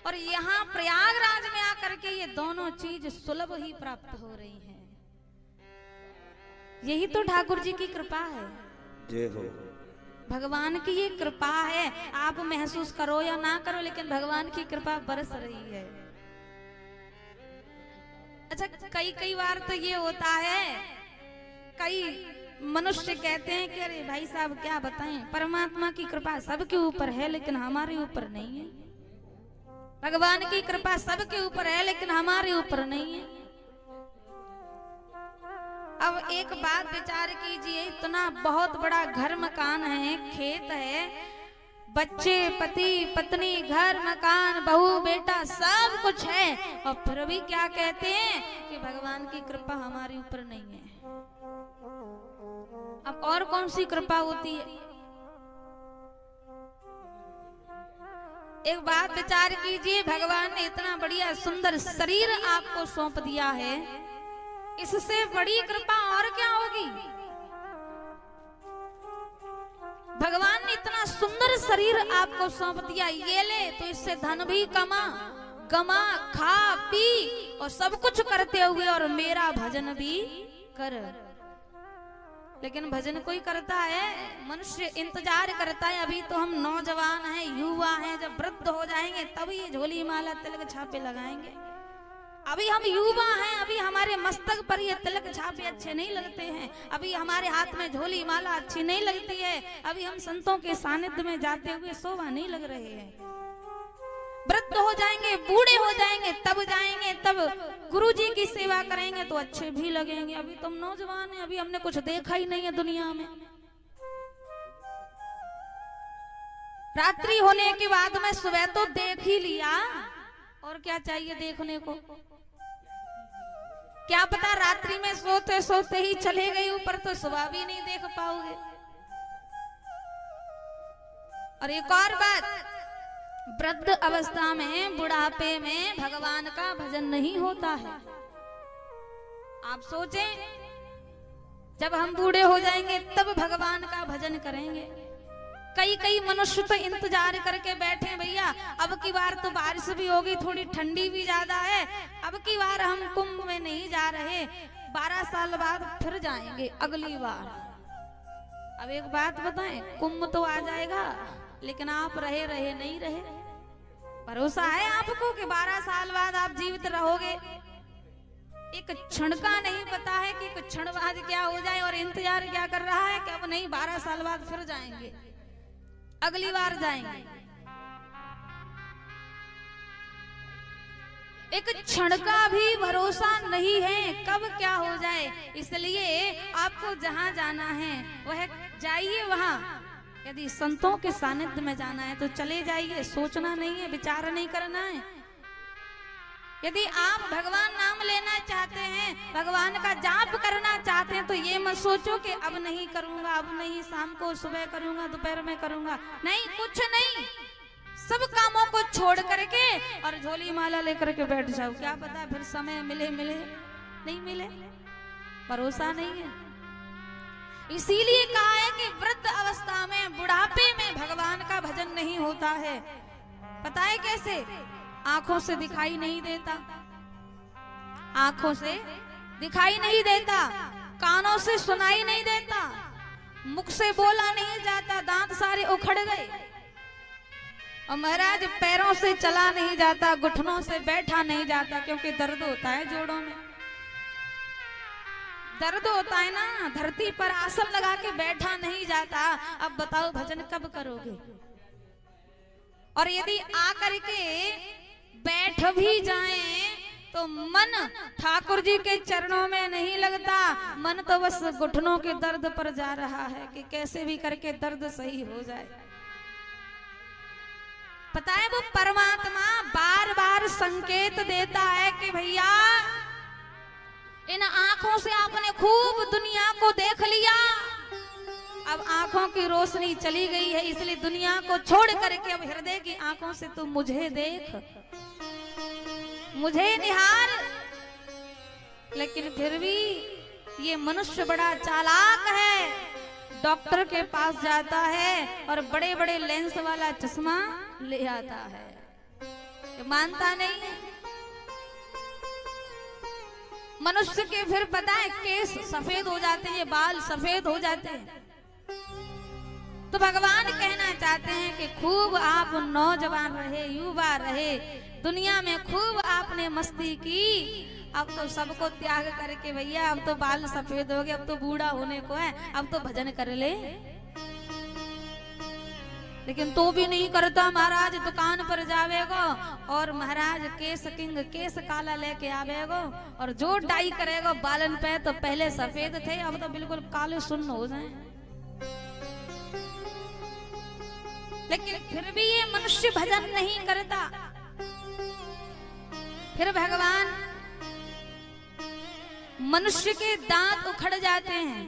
और यहाँ प्रयागराज में आकर के ये दोनों चीज सुलभ ही प्राप्त हो रही हैं। यही तो ठाकुर जी की कृपा है। जय हो। भगवान की ये कृपा है। आप महसूस करो या ना करो, लेकिन भगवान की कृपा बरस रही है। अच्छा, कई बार तो ये होता है, कई मनुष्य कहते हैं कि अरे भाई साहब क्या बताएं, परमात्मा की कृपा सबके ऊपर है लेकिन हमारे ऊपर नहीं है। भगवान की कृपा सबके ऊपर है लेकिन हमारे ऊपर नहीं है। अब एक बात विचार कीजिए, इतना बहुत बड़ा घर मकान है, खेत है, बच्चे, पति, पत्नी, घर, मकान, बहू, बेटा सब कुछ है, और फिर भी क्या कहते हैं कि भगवान की कृपा हमारे ऊपर नहीं है। अब और कौन सी कृपा होती है? एक बात विचार कीजिए, भगवान ने इतना बढ़िया सुंदर शरीर आपको सौंप दिया है, इससे बड़ी कृपा और क्या होगी? भगवान ने इतना सुंदर शरीर आपको सौंप दिया, ये ले तो इससे धन भी कमा, खा पी और सब कुछ करते हुए और मेरा भजन भी कर। लेकिन भजन कोई करता है? मनुष्य इंतजार करता है, अभी तो हम नौजवान हैं, युवा हैं, जब वृद्ध हो जाएंगे तभी ये झोली माला तिलक छापे लगाएंगे। अभी हम युवा हैं, अभी हमारे मस्तक पर ये तिलक छापे अच्छे नहीं लगते हैं, अभी हमारे हाथ में झोली माला अच्छी नहीं लगती है, अभी हम संतों के सानिध्य में जाते हुए शोभा नहीं लग रहे हैं। वृद्ध हो जाएंगे, बूढ़े हो जाएंगे, तब जाएंगे, तब गुरु जी की सेवा करेंगे तो अच्छे भी लगेंगे। अभी तुम नौजवान हैं, अभी हमने कुछ देखा ही नहीं है दुनिया में। रात्रि होने के बाद में सुबह तो देख ही लिया, और क्या चाहिए देखने को? क्या पता रात्रि में सोते सोते ही चले गए ऊपर, तो सुबह भी नहीं देख पाओगे। और एक और बात, वृद्ध अवस्था में, बुढ़ापे में भगवान का भजन नहीं होता है। आप सोचें, जब हम बूढ़े हो जाएंगे तब भगवान का भजन करेंगे। कई मनुष्य तो इंतजार करके बैठे, भैया अब की बार तो बारिश भी होगी, थोड़ी ठंडी भी ज्यादा है, अब की बार हम कुंभ में नहीं जा रहे, 12 साल बाद फिर जाएंगे अगली बार। अब एक बात बताएं, कुंभ तो आ जाएगा लेकिन आप रहे नहीं रहे। भरोसा है आपको कि 12 साल बाद आप जीवित रहोगे? एक क्षण का नहीं पता है कि एक क्षण बाद क्या हो जाए, और इंतजार क्या कर रहा है कि अब नहीं 12 साल बाद फिर जाएंगे, अगली बार जाएंगे। एक क्षण का भी भरोसा नहीं है कब क्या हो जाए। इसलिए आपको जहां जाना है वह जाइए वहां। यदि संतों के सानिध्य में जाना है तो चले जाइए, सोचना नहीं है, विचार नहीं करना है। यदि आप भगवान नाम लेना चाहते हैं, भगवान का जाप करना चाहते हैं, तो ये मत सोचो कि अब नहीं करूंगा, अब नहीं, शाम को सुबह करूंगा, दोपहर में करूंगा, नहीं, कुछ नहीं। सब कामों को छोड़ करके और झोली माला लेकर के बैठ जाओ, क्या पता फिर समय मिले नहीं मिले, भरोसा नहीं है। इसीलिए कहा है कि वृद्ध अवस्था में, बुढ़ापे में भगवान का भजन नहीं होता है। पता है कैसे? आंखों से दिखाई नहीं देता, आंखों से दिखाई नहीं देता, कानों से सुनाई नहीं देता, मुख से बोला नहीं जाता, दांत सारे उखड़ गए, और महाराज पैरों से चला नहीं जाता, घुटनों से बैठा नहीं जाता, क्योंकि दर्द होता है जोड़ों में, दर्द होता है ना, धरती पर आसन लगा के बैठा नहीं जाता। अब बताओ भजन कब करोगे? और यदि आकर के बैठ भी जाएं तो मन ठाकुर जी के चरणों में नहीं लगता, मन तो बस घुटनों के दर्द पर जा रहा है कि कैसे भी करके दर्द सही हो जाए। पता है वो परमात्मा बार बार संकेत देता है कि भैया इन आंखों से आपने खूब दुनिया को देख लिया, अब आंखों की रोशनी चली गई है, इसलिए दुनिया को छोड़ करके अब हृदय की आंखों से तू मुझे देख, मुझे निहार। लेकिन फिर भी ये मनुष्य बड़ा चालाक है, डॉक्टर के पास जाता है और बड़े बड़े लेंस वाला चश्मा ले आता है। मानता नहीं है। मनुष्य के फिर पता है केस सफेद हो जाते हैं, बाल सफेद हो जाते हैं। तो भगवान कहना चाहते हैं कि खूब आप नौजवान रहे, युवा रहे, दुनिया में खूब आपने मस्ती की। अब तो सबको त्याग करके भैया अब तो बाल सफेद हो गए, अब तो बूढ़ा होने को है, अब तो भजन कर ले। लेकिन तो भी नहीं करता। महाराज दुकान पर जावेगो और महाराज केस किंग केस काला लेके आवेगो और जो डाई करेगो बालन पे, तो पहले सफेद थे अब तो बिल्कुल काले सुन्न हो जाए। लेकिन फिर भी ये मनुष्य भजन नहीं करता। फिर भगवान मनुष्य के दांत उखड़ जाते हैं।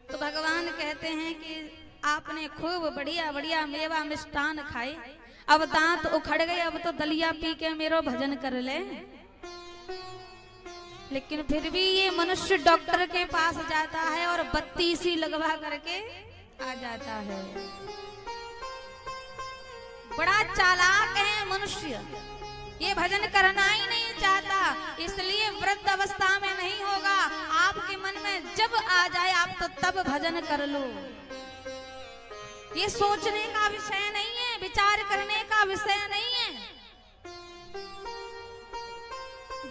तो भगवान कहते हैं कि आपने खूब बढ़िया बढ़िया मेवा मिष्ठान खाए, अब दांत उखड़ गए, अब तो दलिया पी के मेरो भजन कर ले। लेकिन फिर भी ये मनुष्य डॉक्टर के पास जाता है और 32 लगवा करके आ जाता है। बड़ा चालाक है मनुष्य, ये भजन करना ही नहीं चाहता, इसलिए वृद्ध अवस्था में नहीं होगा। आपके मन में जब आ जाए आप तो तब भजन कर लो। ये सोचने का विषय नहीं है, विचार करने का विषय नहीं है।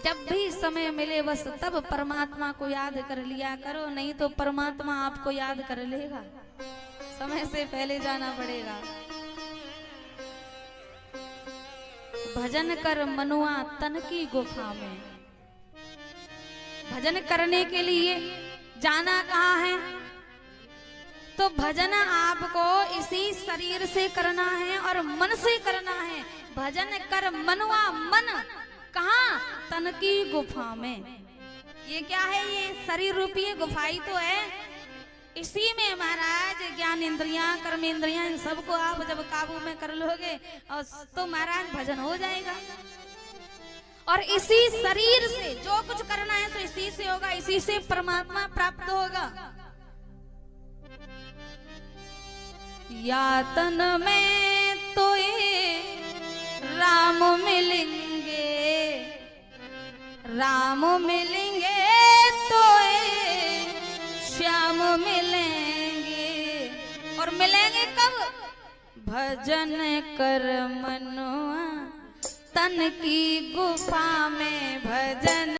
जब भी समय मिले बस तब परमात्मा को याद कर लिया करो, नहीं तो परमात्मा आपको याद कर लेगा। समय से पहले जाना पड़ेगा। भजन कर मनुआ तन की गुफा में। भजन करने के लिए जाना कहाँ है? तो भजन आपको इसी शरीर से करना है और मन से करना है। भजन कर मनुआ, मन कहाँ? तन की गुफा में। ये क्या है? ये शरीर रूपी गुफा ही तो है। इसी में महाराज ज्ञान इंद्रियां, कर्म इंद्रियां, इन सबको आप जब काबू में कर लोगे और तो महाराज भजन हो जाएगा। और इसी शरीर से जो कुछ करना है तो इसी से होगा, इसी से परमात्मा प्राप्त होगा। यातन में तो ये राम मिलेंगे, राम मिलेंगे तो ये श्याम मिलेंगे। और मिलेंगे कब? भजन कर मनुआ तन की गुफा में। भजन